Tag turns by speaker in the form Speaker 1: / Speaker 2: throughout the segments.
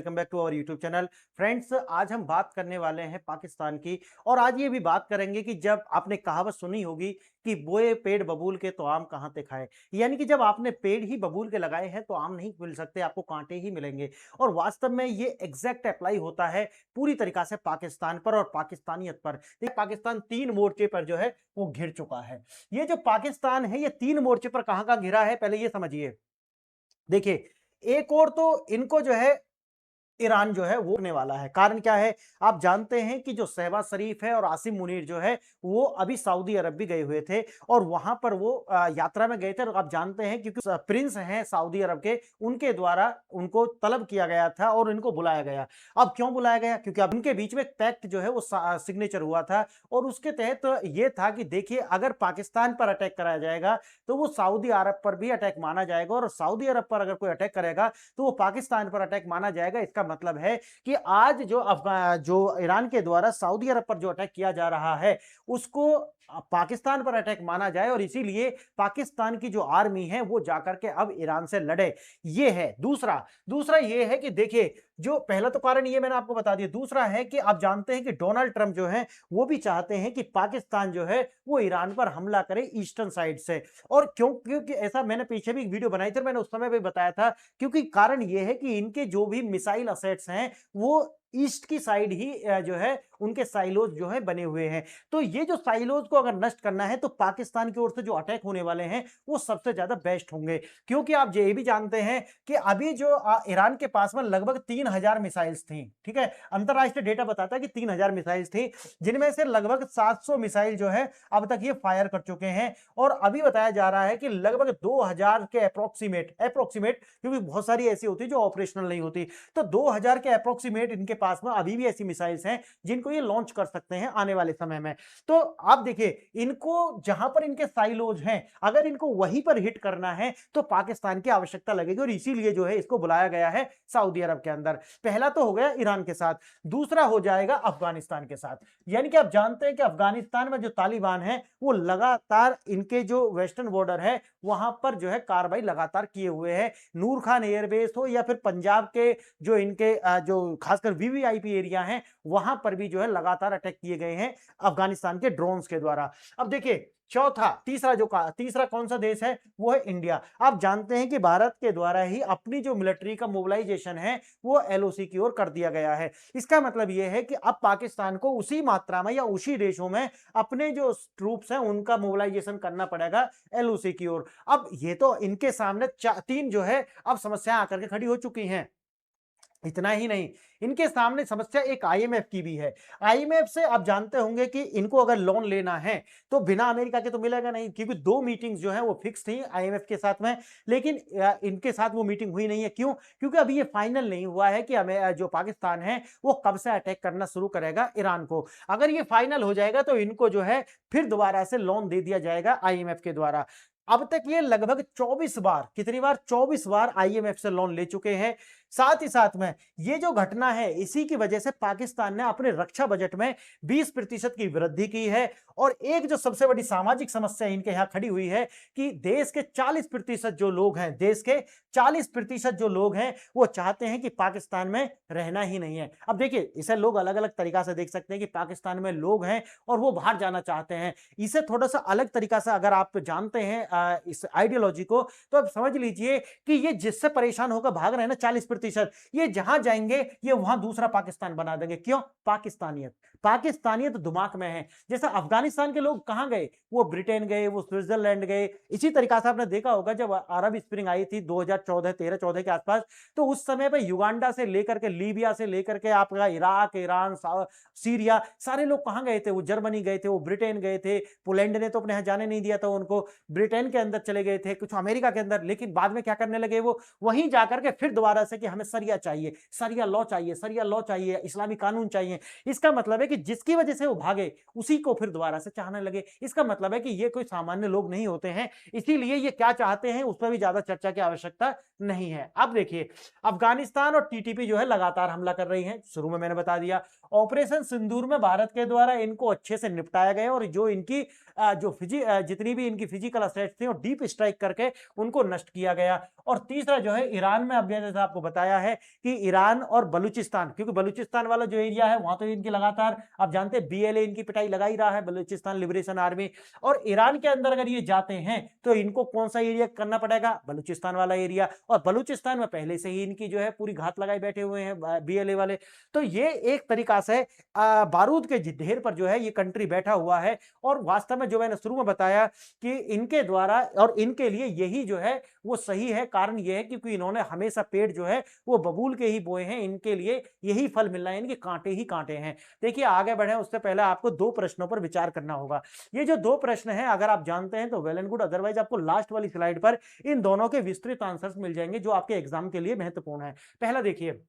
Speaker 1: Welcome back to our YouTube channel. Friends, आज हम बात करने वाले हैं पाकिस्तान की। और आज ये भी बात करेंगे कि जब आपने कहावत सुनी होगी कि बोए पेड़ बबूल के तो आम कहाँ से खाए, यानी कि जब आपने पेड़ ही बबूल के लगाए हैं तो आम नहीं मिल सकते, आपको कांटे ही मिलेंगे। और वास्तव में ये एग्जैक्ट अप्लाई होता है पूरी तरीका से पाकिस्तान पर और पाकिस्तानियत पर। देखिए, पाकिस्तान 3 मोर्चे पर जो है वो घिर चुका है। ये जो पाकिस्तान है ये 3 मोर्चे पर कहाँ-कहाँ घिरा है, पहले ये समझिए। देखिए, एक ओर तो इनको जो है ईरान जो है वो होने वाला है। कारण क्या है? आप जानते हैं कि जो शहबाज शरीफ है और आसिम मुनीर जो है वो अभी सऊदी अरब भी गए हुए थे और वहां पर वो यात्रा में गए थे। और आप जानते हैं क्योंकि प्रिंस हैं सऊदी अरब के, उनके द्वारा उनको तलब किया गया था और इनको बुलाया गया। अब क्यों बुलाया गया? क्योंकि अब उनके बीच में एक पैक्ट जो है वो सिग्नेचर हुआ था और उसके तहत ये था कि देखिए, अगर पाकिस्तान पर अटैक कराया जाएगा तो वो सऊदी अरब पर भी अटैक माना जाएगा और सऊदी अरब पर अगर कोई अटैक करेगा तो वो पाकिस्तान पर अटैक माना जाएगा। इसका मतलब है कि आज जो ईरान के द्वारा सऊदी अरब पर जो अटैक किया जा रहा है उसको पाकिस्तान पर अटैक माना जाए और इसीलिए पाकिस्तान की जो आर्मी है वो जाकर के अब ईरान से लड़े। ये है दूसरा। दूसरा ये है कि देखिए, जो पहला तो कारण ये मैंने आपको बता दिया। दूसरा है कि आप जानते हैं कि डोनाल्ड ट्रंप जो है वो भी चाहते हैं कि पाकिस्तान जो है वो ईरान पर हमला करे ईस्टर्न साइड से। और क्योंकि ऐसा मैंने पीछे भी एक वीडियो बनाई थी, मैंने उस समय भी बताया था, क्योंकि कारण ये है कि इनके जो भी मिसाइल असेट्स हैं वो ईस्ट की साइड ही जो है उनके साइलोज जो है बने हुए हैं। तो ये जो साइलोज को अगर नष्ट करना है तो पाकिस्तान की ओर से जो अटैक होने वाले हैं वो सबसे ज्यादा बेस्ट होंगे। क्योंकि आप ये भी जानते हैं कि अभी जो ईरान के पास में लगभग 3000 मिसाइल्स थी। ठीक है, अंतरराष्ट्रीय डेटा बताता है कि 3000 मिसाइल्स थी, जिनमें से लगभग 700 मिसाइल जो है अब तक ये फायर कर चुके हैं। और अभी बताया जा रहा है कि लगभग 2000 के अप्रोक्सीमेट, क्योंकि बहुत सारी ऐसी होती है जो ऑपरेशनल नहीं होती, तो 2000 के अप्रोक्सीमेट इनके पास में अभी भी ऐसी मिसाइल्स हैं जिनको ये लॉन्च कर सकते हैं आने वाले समय में। तो आप देखिए, इनको जहां पर इनके साइलोज हैं अगर इनको वहीं पर हिट करना है तो पाकिस्तान की आवश्यकता लगेगी और इसीलिए जो है इसको बुलाया गया है सऊदी अरब के अंदर। पहला तो हो गया ईरान के साथ, दूसरा हो जाएगा अफगानिस्तान के साथ। यानी कि आप जानते हैं कि अफगानिस्तान में जो तालिबान है वो लगातार इनके जो वेस्टर्न बॉर्डर है वहां पर जो है कार्रवाई लगातार किए हुए है। नूर खान एयरबेस हो या फिर पंजाब के जो इनके जो खासकर वीवीआईपी एरिया है वहां पर भी जो है लगातार अटैक किए गए हैं अफगानिस्तान के ड्रोन्स के द्वारा। अब देखिए, तीसरा कौन सा देश है? वो है इंडिया। आप जानते हैं कि भारत के द्वारा ही अपनी जो मिलिट्री का मोबिलाइजेशन है वो एलओसी की ओर कर दिया गया है। इसका मतलब यह है कि अब पाकिस्तान को उसी मात्रा में या उसी देशों में अपने जो ट्रूप्स हैं उनका मोबिलाइजेशन करना पड़ेगा एलओसी की ओर। अब ये तो इनके सामने तीन जो है अब समस्याएं आकर के खड़ी हो चुकी हैं। इतना ही नहीं, इनके सामने समस्या एक आईएमएफ की भी है। आईएमएफ से आप जानते होंगे कि इनको अगर लोन लेना है तो बिना अमेरिका के तो मिलेगा नहीं, क्योंकि 2 मीटिंग्स जो है वो फिक्स थी आईएमएफ के साथ में, लेकिन इनके साथ वो मीटिंग हुई नहीं है। क्यों? क्योंकि अभी ये फाइनल नहीं हुआ है कि जो पाकिस्तान है वो कब से अटैक करना शुरू करेगा ईरान को। अगर ये फाइनल हो जाएगा तो इनको जो है फिर दोबारा से लोन दे दिया जाएगा आईएमएफ के द्वारा। अब तक ये लगभग 24 बार, कितनी बार? 24 बार आईएमएफ से लोन ले चुके हैं। साथ ही साथ में ये जो घटना है इसी की वजह से पाकिस्तान ने अपने रक्षा बजट में 20% की वृद्धि की है। और एक जो सबसे बड़ी सामाजिक समस्या इनके यहां खड़ी हुई है कि देश के 40% जो लोग हैं, देश के 40% जो लोग हैं वो चाहते हैं कि पाकिस्तान में रहना ही नहीं है। अब देखिए, इसे लोग अलग अलग तरीका से देख सकते हैं कि पाकिस्तान में लोग हैं और वो बाहर जाना चाहते हैं। इसे थोड़ा सा अलग तरीका से अगर आप जानते हैं इस आइडियोलॉजी को, तो आप समझ लीजिए कि ये जिससे परेशान होकर भाग रहे हैं ना 40%, ये जहां जाएंगे ये वहां दूसरा पाकिस्तान बना देंगे। क्यों? पाकिस्तानियत दिमाग में है। जैसे अफगानिस्तान के लोग कहां गए? वो ब्रिटेन गए, वो स्विट्जरलैंड गए। इसी तरीका से आपने देखा होगा जब अरब स्प्रिंग आई थी 2013-14 के आसपास, तो उस समय पे युगांडा से लेकर के, लीबिया से लेकर के आपका इराक, ईरान, सीरिया, सारे लोग कहां गए थे? वो जर्मनी गए थे, वो ब्रिटेन गए थे। पोलैंड ने तो अपने यहां जाने नहीं दिया था उनको, ब्रिटेन के अंदर चले गए थे, कुछ अमेरिका के अंदर। लेकिन बाद में क्या करने लगे? वो वहीं जाकर के फिर दोबारा से कि हमें सरिया चाहिए, सरिया लॉ चाहिए, इस्लामी कानून चाहिए। इसका मतलब है कि जिसकी वजह से वो भागे उसी को फिर दोबारा से चाहने लगे। इसका मतलब है कि ये कोई सामान्य लोग नहीं होते हैं। इसीलिए ये क्या चाहते हैं उस पर भी ज्यादा चर्चा की आवश्यकता नहीं है। अब देखिए, अफगानिस्तान और टीटीपी जो है लगातार हमला कर रही है। शुरू में मैंने बता दिया, ऑपरेशन सिंदूर में भारत के द्वारा इनको अच्छे से निपटाया गया और जो इनकी जितनी भी इनकी फिजिकल असेट्स थी और डीप स्ट्राइक करके उनको नष्ट किया गया। और तीसरा जो है ईरान में, अब जैसा आपको बताया है कि ईरान और बलूचिस्तान, क्योंकि बलूचिस्तान वाला जो एरिया है वहां तो इनकी लगातार आप जानते हैं बीएलए इनकी पिटाई लगा ही रहा है, बलूचिस्तान लिबरेशन आर्मी। और ईरान के अंदर अगर ये जाते हैं तो इनको कौन सा एरिया करना पड़ेगा, बलूचिस्तान वाला एरिया, और बलूचिस्तान में पहले से ही इनकी जो है पूरी घात लगाए बैठे हुए हैं बीएलए वाले। तो ये एक तरीका से बारूद के ढेर पर जो है ये कंट्री बैठा हुआ है। और वास्तव में जो मैंने शुरू में बताया कि इनके द्वारा और इनके लिए यही जो है वो सही है। कारण यह है क्योंकि इन्होंने हमेशा पेड़ जो है वो बबूल के ही बोए हैं, इनके लिए यही फल मिल रहा है, इनके कांटे ही कांटे हैं। देखिए आगे बढ़े उससे पहले आपको दो प्रश्नों पर विचार करना होगा। ये जो दो प्रश्न हैं अगर आप जानते हैं तो वेल एंड गुड, अदरवाइज आपको लास्ट वाली स्लाइड पर इन दोनों के विस्तृत आंसर्स मिल जाएंगे जो आपके एग्जाम के लिए महत्वपूर्ण है। पहला देखिए,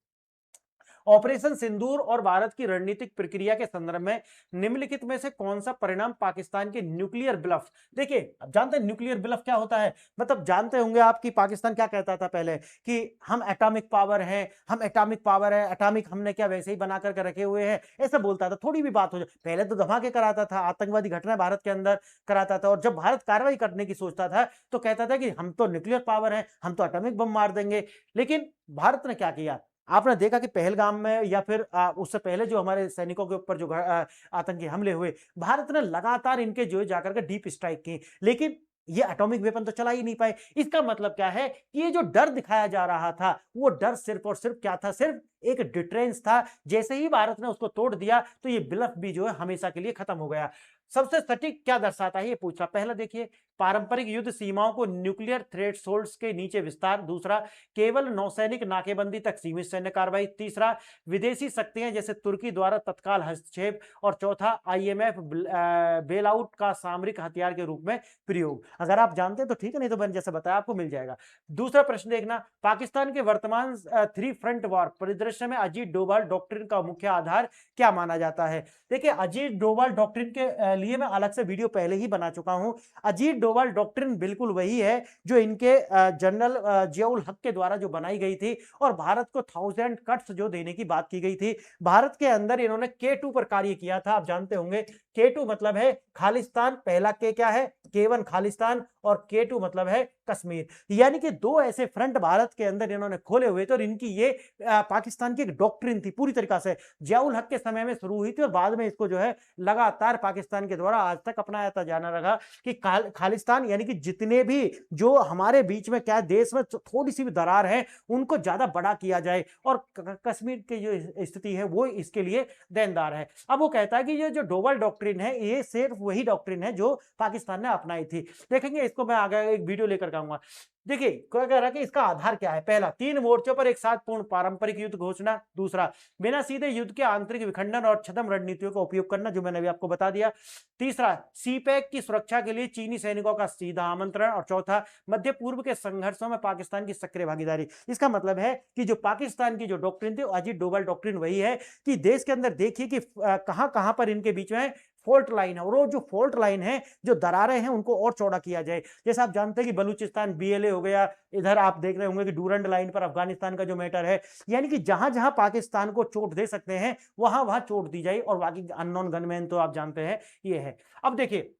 Speaker 1: ऑपरेशन सिंदूर और भारत की रणनीतिक प्रक्रिया के संदर्भ में निम्नलिखित में से कौन सा परिणाम पाकिस्तान के न्यूक्लियर ब्लफ। देखिए अब जानते हैं न्यूक्लियर ब्लफ क्या होता है, मतलब जानते होंगे आप कि पाकिस्तान क्या कहता था पहले कि हम एटॉमिक पावर हैं, हम एटॉमिक पावर है, एटॉमिक हमने क्या वैसे ही बना करके रखे हुए हैं, ऐसा बोलता था। थोड़ी भी बात हो जाए, पहले तो धमाके कराता था, आतंकवादी घटना भारत के अंदर कराता था, और जब भारत कार्रवाई करने की सोचता था तो कहता था कि हम तो न्यूक्लियर पावर है, हम तो एटॉमिक बम मार देंगे। लेकिन भारत ने क्या किया, आपने देखा कि पहलगाम में या फिर उससे पहले जो हमारे सैनिकों के ऊपर जो आतंकी हमले हुए, भारत ने लगातार इनके जो जाकर के डीप स्ट्राइक की, लेकिन ये एटॉमिक वेपन तो चला ही नहीं पाए। इसका मतलब क्या है कि ये जो डर दिखाया जा रहा था वो डर सिर्फ और सिर्फ क्या था, सिर्फ एक डिटरेंस था। जैसे ही भारत ने उसको तोड़ दिया तो ये ब्लफ भी जो है हमेशा के लिए खत्म हो गया। सबसे सटीक क्या दर्शाता है ये पूछा, पहला देखिए पारंपरिक युद्ध सीमाओं को न्यूक्लियर थ्रेशोल्ड्स के नीचे विस्तार, दूसरा केवल नौसैनिक नाकेबंदी तक सीमित सैन्य कार्रवाई, तीसरा विदेशी शक्तियां जैसे तुर्की द्वारा तत्काल हस्तक्षेप, और चौथा आईएमएफ बेल आउट का सामरिक हथियार के रूप में प्रयोग। अगर आप जानते हैं तो ठीक है, नहीं तो मैंने जैसे बताया आपको मिल जाएगा। दूसरा प्रश्न देखना, पाकिस्तान के वर्तमान थ्री फ्रंट वॉर परिदृश्य में अजीत डोभाल डॉक्ट्रिन का मुख्य आधार क्या माना जाता है। देखिए अजीत डोभाल डॉक्ट्रिन के लिए मैं अलग से वीडियो पहले ही बना चुका हूं। अजीत डोभाल डॉक्ट्रिन बिल्कुल वही है जो इनके जनरल जियाउल हक के द्वारा जो बनाई गई थी, और भारत को 1000 कट्स जो देने की बात की गई थी। भारत के अंदर इन्होंने K2 पर कार्य किया था। आप जानते होंगे K2 मतलब है खालिस्तान, पहला के क्या है K1 खालिस्तान, और K2 मतलब है कश्मीर। यानी कि दो ऐसे फ्रंट भारत के अंदर इन्होंने खोले हुए थे, और इनकी ये पाकिस्तान की एक डॉक्ट्रिन थी, पूरी तरीका से जियाउल हक के समय में शुरू हुई थी, और बाद में इसको जो है लगातार पाकिस्तान के द्वारा आज तक अपनाया जाना रहा कि खालिस्तान यानी कि जितने भी जो हमारे बीच में क्या देश में थोड़ी सी भी दरार है उनको ज्यादा बड़ा किया जाए, और कश्मीर की जो स्थिति है वो इसके लिए देनदार है। अब वो कहता है कि ये जो डोभाल डॉक्ट्रिन है ये सिर्फ वही डॉक्ट्रिन है जो पाकिस्तान ने अपनाई थी। देखेंगे इसको मैं आगे एक वीडियो लेकर आऊंगा। देखिए क्या कह रहा है कि इसका आधार क्या है, पहला 3 मोर्चों पर एक साथ पूर्ण पारंपरिक युद्ध घोषणा, दूसरा बिना सीधे युद्ध के आंतरिक विखंडन और छद्म रणनीतियों का उपयोग करना जो मैंने अभी आपको बता दिया, तीसरा सीपैक की सुरक्षा के लिए चीनी सैनिकों का सीधा आमंत्रण, और चौथा मध्य पूर्व के संघर्षों में पाकिस्तान की सक्रिय भागीदारी। इसका मतलब है कि जो पाकिस्तान की जो डॉक्ट्रिन थी अजीत डोभाल डॉक्ट्रिन वही है कि देश के अंदर देखिए कि कहां कहां पर इनके बीच में फॉल्ट लाइन है, और वो जो फॉल्ट लाइन है जो दरारें हैं उनको और चौड़ा किया जाए। जैसे आप जानते हैं कि बलूचिस्तान बीएलए हो गया, इधर आप देख रहे होंगे कि डूरंड लाइन पर अफगानिस्तान का जो मैटर है, यानी कि जहां जहां पाकिस्तान को चोट दे सकते हैं वहां वहां चोट दी जाए, और बाकी अननोन गनमैन तो आप जानते हैं ये है। अब देखिए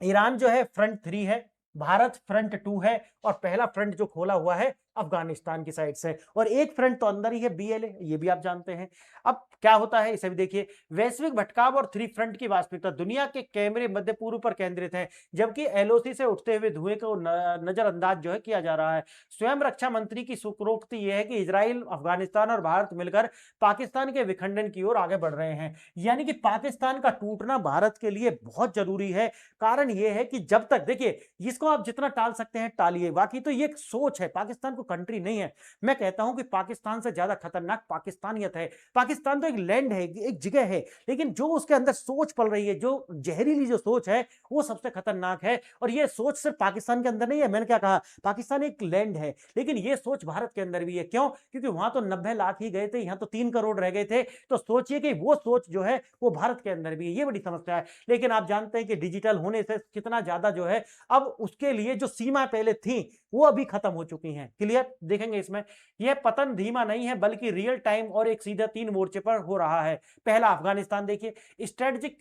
Speaker 1: ईरान जो है फ्रंट 3 है, भारत फ्रंट 2 है, और पहला फ्रंट जो खोला हुआ है अफगानिस्तान की साइड से, और एक फ्रंट तो अंदर ही है बीएलए, ये भी आप जानते हैं। अब क्या होता है इसे भी देखिए, वैश्विक भटकाव और 3 फ्रंट की वास्तविकता, दुनिया के कैमरे मध्य पूर्व पर केंद्रित हैं जबकि एलओसी से उठते हुए धुएं को नजरअंदाज जो है किया जा रहा है। स्वयं रक्षा मंत्री की सुक्रोक्ति यह है कि इजराइल, अफगानिस्तान और भारत मिलकर पाकिस्तान के विखंडन की ओर आगे बढ़ रहे हैं। यानी कि पाकिस्तान का टूटना भारत के लिए बहुत जरूरी है। कारण यह है कि जब तक देखिए इसको आप जितना टाल सकते हैं टालिए, बाकी तो ये एक सोच है, पाकिस्तान को कंट्री नहीं है। मैं कहता हूं कि पाकिस्तान से ज्यादा खतरनाक पाकिस्तानियत है। पाकिस्तान तो एक लैंड है, एक जगह है, लेकिन जो उसके अंदर सोच पल रही है, जो जहरीली जो सोच है वो सबसे खतरनाक है। और ये सोच सिर्फ पाकिस्तान के अंदर नहीं है, मैंने क्या कहा पाकिस्तान एक लैंड है, लेकिन ये सोच भारत के अंदर भी है। क्यों? क्योंकि वहां तो 90 लाख ही गए थे, यहां तो 3 करोड़ रह गए थे। तो सोचिए कि वो सोच जो है वो भारत के अंदर भी है, ये बड़ी समस्या है। लेकिन आप जानते हैं कि डिजिटल होने से कितना ज्यादा जो है अब उसके लिए जो सीमा पहले थी वो अभी खत्म हो चुकी हैं। क्लियर? क्लियर देखेंगे इसमें, यह पतन धीमा नहीं है बल्कि रियल टाइम और एक सीधा 3 मोर्चे पर हो रहा है। पहला अफगानिस्तान देखिए, स्ट्रेटेजिक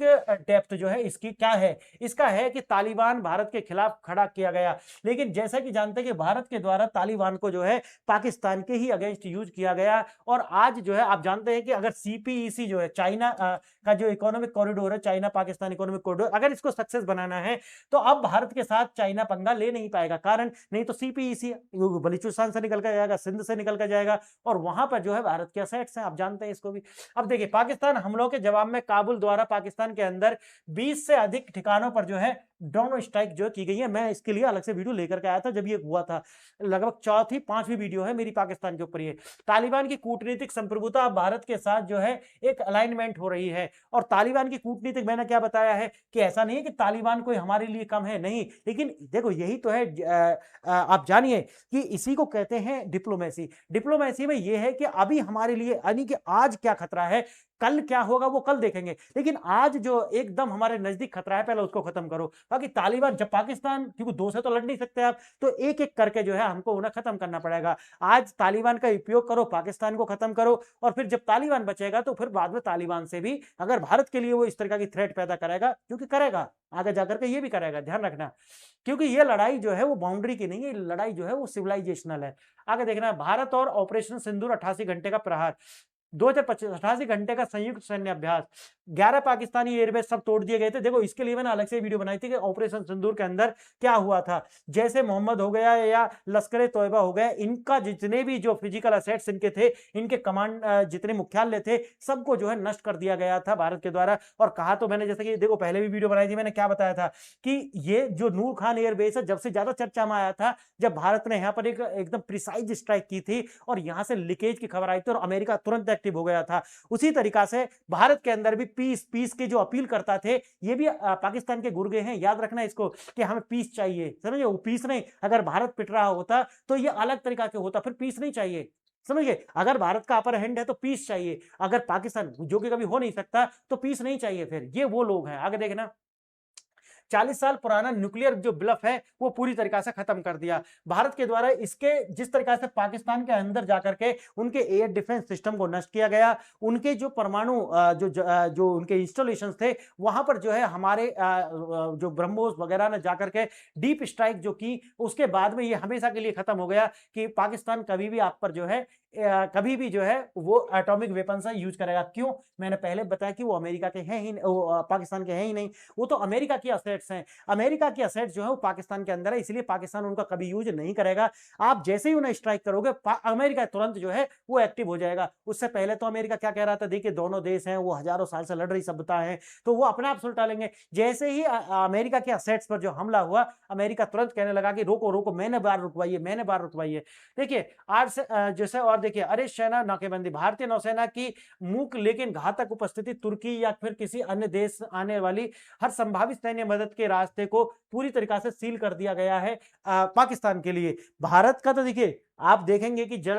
Speaker 1: डेप्थ जो है इसकी क्या है, इसका है कि तालिबान भारत के खिलाफ खड़ा किया गया, लेकिन जैसा कि जानते हैं कि भारत के द्वारा तालिबान को जो है पाकिस्तान के ही अगेंस्ट यूज किया गया। और आज जो है आप जानते हैं कि अगर सीपीईसी जो है चाइना का जो इकोनॉमिक कॉरिडोर है, चाइना पाकिस्तान इकोनॉमिक कॉरिडोर, अगर इसको सक्सेस बनाना है तो अब भारत के साथ चाइना पंगा ले नहीं पाएगा, कारण नहीं तो सीपीईसी बलूचिस्तान से निकल कर जाएगा, सिंध से निकल कर जाएगा और वहां पर जो है भारत के असेट्स हैं, आप जानते हैं इसको भी। अब देखिए पाकिस्तान हमलों के जवाब में काबुल द्वारा पाकिस्तान के अंदर 20 से अधिक ठिकानों पर जो है ड्रोन स्ट्राइक जो की गई है। मैं इसके लिए अलग से वीडियो लेकर के आया था जब ये हुआ था, लगभग चौथी पांचवी वीडियो है मेरी पाकिस्तान के ऊपर। ये तालिबान की कूटनीतिक संप्रभुता भारत के साथ जो है एक अलाइनमेंट हो रही है। और तालिबान की कूटनीतिक मैंने क्या बताया है कि ऐसा नहीं है कि तालिबान कोई हमारे लिए कम है, नहीं, लेकिन देखो यही तो है, आप जानिए कि इसी को कहते हैं डिप्लोमेसी। डिप्लोमेसी में यह है कि अभी हमारे लिए यानी कि आज क्या खतरा है, कल क्या होगा वो कल देखेंगे, लेकिन आज जो एकदम हमारे नजदीक खतरा है पहले उसको खत्म करो। बाकी तालिबान जब पाकिस्तान, क्योंकि दो से तो लड़ नहीं सकते आप, तो एक एक करके जो है हमको उन्हें खत्म करना पड़ेगा। आज तालिबान का उपयोग करो, पाकिस्तान को खत्म करो, और फिर जब तालिबान बचेगा तो फिर बाद में तालिबान से भी अगर भारत के लिए वो इस तरह की थ्रेट पैदा करेगा, क्योंकि करेगा आगे जाकर के ये भी करेगा, ध्यान रखना, क्योंकि ये लड़ाई जो है वो बाउंड्री की नहीं है, लड़ाई जो है वो सिविलाइजेशनल है। आगे देखना, भारत और ऑपरेशन सिंदूर 88 घंटे का प्रहार, 2025 88 घंटे का संयुक्त सैन्य अभ्यास, 11 पाकिस्तानी एयरबेस सब तोड़ दिए गए थे। देखो इसके लिए मैंने अलग से वीडियो बनाई थी कि ऑपरेशन सिंदूर के अंदर क्या हुआ था। जैसे मोहम्मद हो गया या लश्कर तोयबा हो गया, इनका जितने भी जो फिजिकल असेट्स इनके थे, इनके कमांड जितने मुख्यालय थे, सबको जो है नष्ट कर दिया गया था भारत के द्वारा। और कहा तो मैंने, जैसे कि देखो पहले भी वीडियो बनाई थी, मैंने क्या बताया था कि ये जो नूर खान एयरबेस है जब से ज्यादा चर्चा में आया था जब भारत ने यहाँ पर एक एकदम प्रिसाइज स्ट्राइक की थी और यहाँ से लीकेज की खबर आई थी और अमेरिका तुरंत एक्टिव हो गया था। उसी तरीका से भारत के अंदर भी पीस पीस के जो अपील करता थे, ये भी पाकिस्तान के गुर्गे हैं, याद रखना इसको कि हमें पीस चाहिए, समझिए, वो पीस नहीं, अगर भारत पिट रहा होता तो ये अलग तरीका के होता, फिर पीस नहीं चाहिए, समझिए, अगर भारत का अपर हैंड है तो पीस चाहिए, अगर पाकिस्तान, जो कि कभी हो नहीं सकता, तो पीस नहीं चाहिए। फिर ये वो लोग हैं। आगे देखना, 40 साल पुराना न्यूक्लियर जो ब्लफ है वो पूरी तरीका से खत्म कर दिया भारत के द्वारा। इसके जिस तरीका से पाकिस्तान के अंदर जाकर के उनके एयर डिफेंस सिस्टम को नष्ट किया गया, उनके जो परमाणु जो उनके इंस्टॉलेशंस थे वहां पर जो है हमारे जो ब्रह्मोस वगैरह ने जाकर के डीप स्ट्राइक जो की, उसके बाद में ये हमेशा के लिए खत्म हो गया कि पाकिस्तान कभी भी आप पर जो है कभी भी जो है वो एटॉमिक वेपन का यूज करेगा। क्यों? मैंने पहले बताया कि वो अमेरिका के हैं ही, पाकिस्तान के हैं ही नहीं, वो तो अमेरिका की असेट्स हैं। अमेरिका की असेट्स जो है वो पाकिस्तान के अंदर है, इसलिए पाकिस्तान उनका कभी यूज नहीं करेगा। आप जैसे ही उन्हें स्ट्राइक करोगे अमेरिका तुरंत जो है वो एक्टिव हो जाएगा। उससे पहले तो अमेरिका क्या कह रहा था, देखिए दोनों देश हैं, वो हजारों साल से लड़ रही सभ्यता है, तो वो अपने आप सुलटा लेंगे। जैसे ही अमेरिका के असेट्स पर जो हमला हुआ, अमेरिका तुरंत कहने लगा कि रोको रोको, मैंने बार रुकवाइए, मैंने बार रुकवाइए। देखिए आज से जैसे, और देखिए, अरे सेना नाकेबंदी, भारतीय नौसेना की मूक लेकिन घातक उपस्थिति तुर्की या फिर किसी अन्य देश आने वाली हर संभावित सैन्य मदद के रास्ते को पूरी तरीका से सील कर दिया गया है पाकिस्तान के लिए। भारत का तो देखिए आप देखेंगे कि जो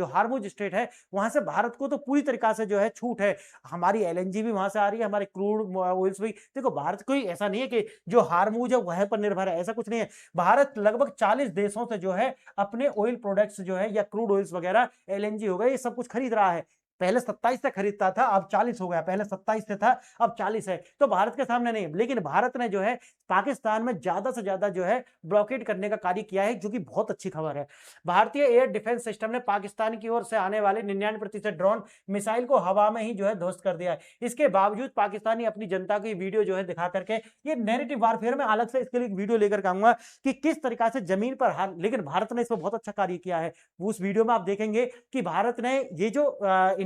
Speaker 1: हार्मुज स्ट्रेट है वहां से भारत को तो पूरी तरीका से जो है छूट है। हमारी एलएनजी भी वहां से आ रही है, हमारे क्रूड ऑयल्स भी। देखो भारत कोई ऐसा नहीं है कि जो हार्मुज है वह पर निर्भर है, ऐसा कुछ नहीं है। भारत लगभग 40 देशों से जो है अपने ऑयल प्रोडक्ट्स जो है या क्रूड ऑयल्स वगैरह, एलएनजी हो गए, ये सब कुछ खरीद रहा है। पहले 27 से खरीदता था, अब 40 हो गया, पहले 27 से था अब 40 है, तो भारत के सामने नहीं। लेकिन भारत ने जो है पाकिस्तान में ज्यादा से ज्यादा जो है ब्लॉकेड करने का कार्य किया है, जो कि बहुत अच्छी खबर है। भारतीय एयर डिफेंस सिस्टम ने पाकिस्तान की ओर से आने वाले 99% ड्रोन मिसाइल को हवा में ही जो है ध्वस्त कर दिया है। इसके बावजूद पाकिस्तानी अपनी जनता को वीडियो जो है दिखा करके, ये नैरेटिव वारफेयर में अलग से इसके लिए वीडियो लेकर आऊंगा कि किस तरीका से जमीन पर लेकिन भारत ने इसमें बहुत अच्छा कार्य किया है। उस वीडियो में आप देखेंगे कि भारत ने ये जो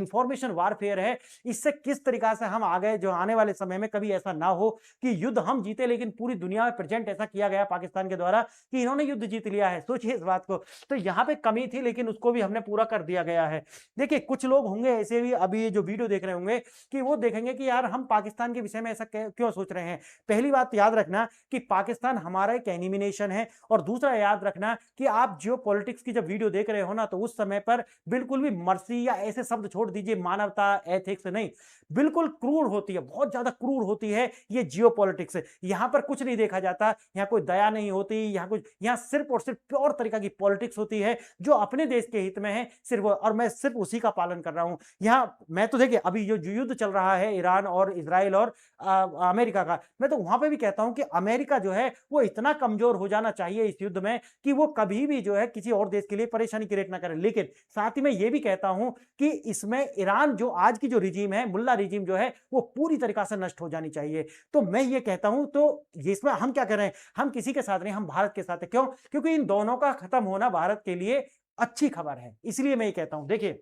Speaker 1: इंफॉर्मेशन वारफेयर है, इससे किस तरीका से हम आगे जो आने वाले समय में कभी ऐसा ना हो कि युद्ध हम जीते लेकिन पूरी दुनिया में प्रेजेंट ऐसा किया गया पाकिस्तान के द्वारा कि इन्होंने युद्ध जीत लिया है। सोचिए इस बात को। तो यहां पे कमी थी लेकिन उसको भी हमने पूरा कर दिया गया है। देखिए कुछ लोग होंगे ऐसे भी अभी जो वीडियो देख रहे होंगे कि वो देखेंगे कि यार हम पाकिस्तान के विषय में ऐसा क्यों सोच रहे हैं। पहली बात याद रखना कि पाकिस्तान हमारा एक एनिमी नेशन है, और दूसरा याद रखना कि आप जियो पॉलिटिक्स की जब वीडियो देख रहे हो ना, तो उस समय पर बिल्कुल भी मर्सी या ऐसे शब्द छोड़ दीजिए मानवता, एथिक्स नहीं, बिल्कुल क्रूर होती है, बहुत ज़्यादा क्रूर होती है ये जियोपॉलिटिक्स। यहाँ पर कुछ नहीं देखा जाता, यहाँ कोई दया नहीं होती, यहाँ सिर्फ और सिर्फ प्योर तरीका की पॉलिटिक्स होती है जो अपने देश के हित में है सिर्फ, और मैं सिर्फ उसी का पालन कर रहा हूँ। यहाँ मैं तो देखिए अभी जो युद्ध चल रहा है ईरान और इज़राइल और अमेरिका का, मैं तो वहाँ पे भी कहता हूँ कि अमेरिका जो है वो इतना कमज़ोर हो जाना चाहिए इस युद्ध में कि वो कभी भी जो है किसी और देश के लिए परेशानी क्रिएट ना करे। लेकिन साथ ही मैं ये भी कहता हूँ कि इसमें ईरान जो आज की जो रिजीम है, मुल्ला रिजीम जो है, वो पूरी तरीक़ा से नष्ट हो जानी चाहिए। तो मैं ये कहता हूँ, तो ये इसमें हम क्या कर रहे हैं? हम किसी के साथ नहीं, हम भारत के साथ हैं। क्यों? क्योंकि इन दोनों का खत्म होना भारत के लिए अच्छी खबर है। इसलिए मैं ये कहता हूँ। देखिए,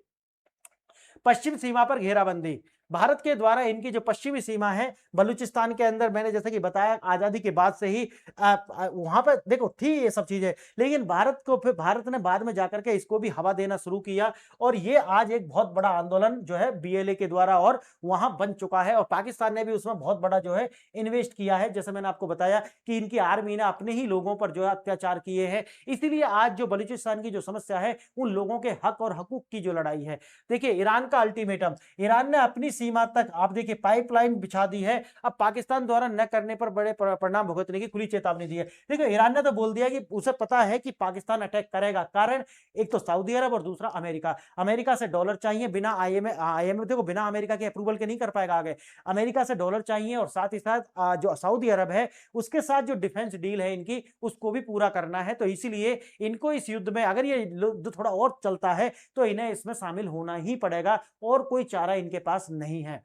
Speaker 1: पश्चिम सीमा पर घेराबंदी, भारत के द्वारा इनकी जो पश्चिमी सीमा है बलूचिस्तान के अंदर, मैंने जैसे कि बताया आज़ादी के बाद से ही वहाँ पर देखो थी ये सब चीज़ें, लेकिन भारत ने बाद में जाकर के इसको भी हवा देना शुरू किया और ये आज एक बहुत बड़ा आंदोलन जो है बीएलए के द्वारा और वहाँ बन चुका है और पाकिस्तान ने भी उसमें बहुत बड़ा जो है इन्वेस्ट किया है। जैसे मैंने आपको बताया कि इनकी आर्मी ने अपने ही लोगों पर जो है अत्याचार किए हैं। इसीलिए आज जो बलूचिस्तान की जो समस्या है, उन लोगों के हक और हकूक की जो लड़ाई है। देखिए, ईरान का अल्टीमेटम, ईरान ने अपनी सीमा तक आप देखिए पाइपलाइन बिछा दी है। अब पाकिस्तान द्वारा न करने पर बड़े परिणाम भुगतने की खुली चेतावनी दी है। देखिए, ईरान ने तो बोल दिया कि उसे पता है कि पाकिस्तान अटैक करेगा। कारण एक तो सऊदी अरब और दूसरा अमेरिका। अमेरिका से डॉलर चाहिए, बिना आईएमएफ देखो बिना अमेरिका के अप्रूवल के नहीं कर पाएगा आगे। अमेरिका से डॉलर चाहिए और साथ ही साथ जो सऊदी अरब है उसके साथ जो डिफेंस डील है इनकी, उसको भी पूरा करना है। तो इसीलिए इनको इस युद्ध में अगर ये युद्ध थोड़ा और चलता है तो इन्हें इसमें शामिल होना ही पड़ेगा और कोई चारा इनके पास नहीं है।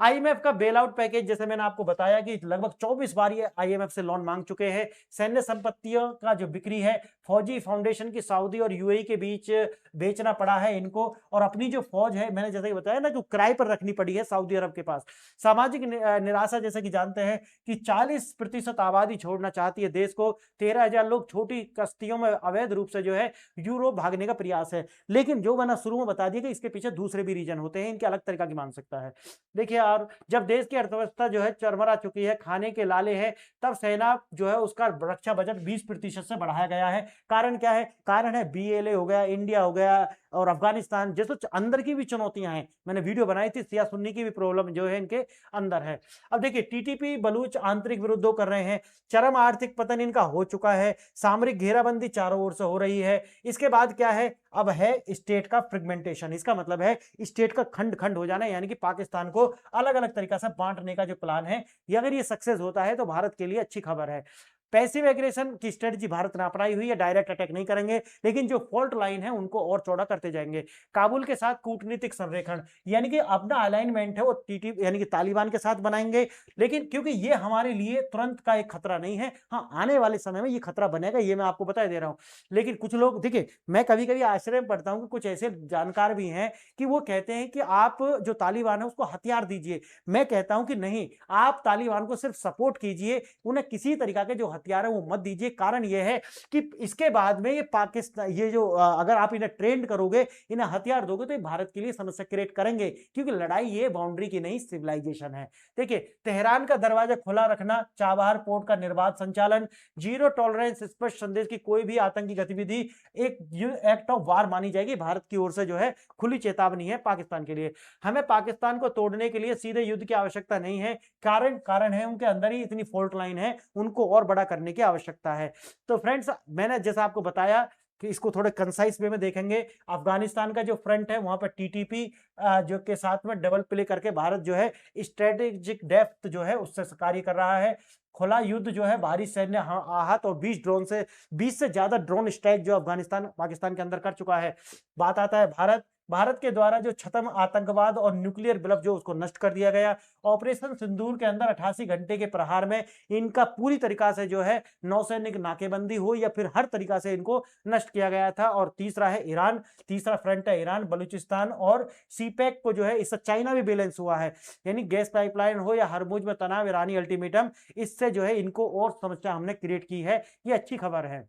Speaker 1: आईएमएफ का बेल आउट पैकेज, जैसे मैंने आपको बताया कि लगभग 24 बार ये आईएमएफ से लोन मांग चुके हैं। सैन्य संपत्तियों का जो बिक्री है, फौजी फाउंडेशन की सऊदी और यूएई के बीच बेचना पड़ा है इनको और अपनी जो फौज है, मैंने जैसे कि बताया ना, जो किराए पर रखनी पड़ी है सऊदी अरब के पास। सामाजिक निराशा, जैसे कि जानते हैं कि 40% आबादी छोड़ना चाहती है देश को। 13,000 लोग छोटी कश्तियों में अवैध रूप से जो है यूरोप भागने का प्रयास है। लेकिन जो मैंने शुरू में बता दिया कि इसके पीछे दूसरे भी रीजन होते हैं, इनके अलग तरीका की मानसिकता है। देखिए, और जब देश की अर्थव्यवस्था जो है चरमरा चुकी है, खाने के लाले हैं, तब सेना जो है उसका रक्षा बजट 20% से बढ़ाया गया है। कारण क्या है? कारण है बीएलए हो गया, इंडिया हो गया और अफगानिस्तान जैसे अंदर की भी चुनौतियां हैं। मैंने वीडियो बनाई थी, सिया सुन्नी की भी प्रॉब्लम जो है इनके अंदर है। अब देखिए, टीटीपी बलूच आंतरिक विरोधों कर रहे हैं, चरम आर्थिक पतन इनका हो चुका है, सामरिक घेराबंदी चारों ओर से हो रही है। इसके बाद क्या है? अब है स्टेट का फ्रेगमेंटेशन। इसका मतलब है स्टेट का खंड खंड हो जाना, यानी कि पाकिस्तान को अलग अलग तरीका से बांटने का जो प्लान है, ये अगर ये सक्सेस होता है तो भारत के लिए अच्छी खबर है। पैसिव एग्रेशन की स्ट्रेटजी भारत ने अपनाई हुई है, डायरेक्ट अटैक नहीं करेंगे, लेकिन जो फॉल्ट लाइन है उनको और चौड़ा करते जाएंगे। काबुल के साथ कूटनीतिक संरेखण, यानी कि अपना अलाइनमेंट है वो टीटी यानी कि तालिबान के साथ बनाएंगे, लेकिन क्योंकि ये हमारे लिए तुरंत का एक खतरा नहीं है, हाँ आने वाले समय में ये खतरा बनेगा, ये मैं आपको बता दे रहा हूं। लेकिन कुछ लोग देखिए, मैं कभी कभी आश्चर्य में पड़ता हूं कि कुछ ऐसे जानकार भी हैं कि वो कहते हैं कि आप जो तालिबान है उसको हथियार दीजिए। मैं कहता हूं कि नहीं, आप तालिबान को सिर्फ सपोर्ट कीजिए, उन्हें किसी तरीका के जो हथियार है वो मत दीजिए। कारण ये है कि इसके बाद में ये पाकिस्तान, ये जो अगर आप इन्हें ट्रेंड करोगे, इन्हें हथियार दोगे, तो ये भारत के लिए समस्या क्रिएट करेंगे, क्योंकि लड़ाई ये बाउंड्री की नहीं सिविलाइजेशन है। देखिए, तेहरान का दरवाजा खुला रखना, चाबहार पोर्ट का निर्बाध संचालन, जीरो टॉलरेंस, स्पष्ट संदेश की कोई भी आतंकी गतिविधि एक एक्ट ऑफ वार मानी जाएगी। भारत की ओर से जो है खुली चेतावनी है पाकिस्तान के लिए। हमें पाकिस्तान को तोड़ने के लिए सीधे युद्ध की आवश्यकता नहीं है। कारण है उनके अंदर ही इतनी फॉल्ट लाइन है, उनको और बड़ा करने की आवश्यकता है। तो फ्रेंड्स, मैंने जैसा आपको बताया कि इसको थोड़े कंसाइज वे में देखेंगे। अफगानिस्तान का जो फ्रंट है वहां पर टीटीपी जो के साथ में डबल प्ले करके भारत जो है स्ट्रेटेजिक डेप्थ जो है उससे कार्य कर रहा है। खुला युद्ध जो है, भारी सैन्य आहत और 20 से ज्यादा ड्रोन स्ट्राइक जो अफगानिस्तान पाकिस्तान के अंदर कर चुका है। बात आता है भारत के द्वारा जो छद्म आतंकवाद और न्यूक्लियर ब्लफ जो उसको नष्ट कर दिया गया। ऑपरेशन सिंदूर के अंदर 88 घंटे के प्रहार में इनका पूरी तरीका से जो है नौसैनिक नाकेबंदी हो या फिर हर तरीका से इनको नष्ट किया गया था। और तीसरा है ईरान, तीसरा फ्रंट है ईरान, बलूचिस्तान और सीपैक को जो है, इससे चाइना भी बैलेंस हुआ है, यानी गैस पाइपलाइन हो या हरमुज में तनाव, ईरानी अल्टीमेटम, इससे जो है इनको और समस्या हमने क्रिएट की है। ये अच्छी खबर है।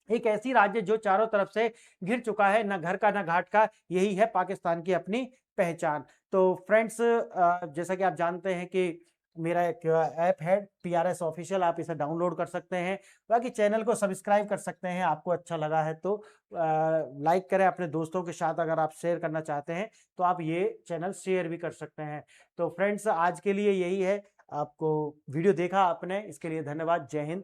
Speaker 1: एक ऐसी राज्य जो चारों तरफ से घिर चुका है, ना घर का ना घाट का, यही है पाकिस्तान की अपनी पहचान। तो फ्रेंड्स, जैसा कि आप जानते हैं कि मेरा एक ऐप है पीआरएस ऑफिशियल, आप इसे डाउनलोड कर सकते हैं। बाकी चैनल को सब्सक्राइब कर सकते हैं, आपको अच्छा लगा है तो लाइक करें अपने दोस्तों के साथ। अगर आप शेयर करना चाहते हैं तो आप ये चैनल शेयर भी कर सकते हैं। तो फ्रेंड्स आज के लिए यही है। आपको वीडियो देखा आपने, इसके लिए धन्यवाद। जय हिंद।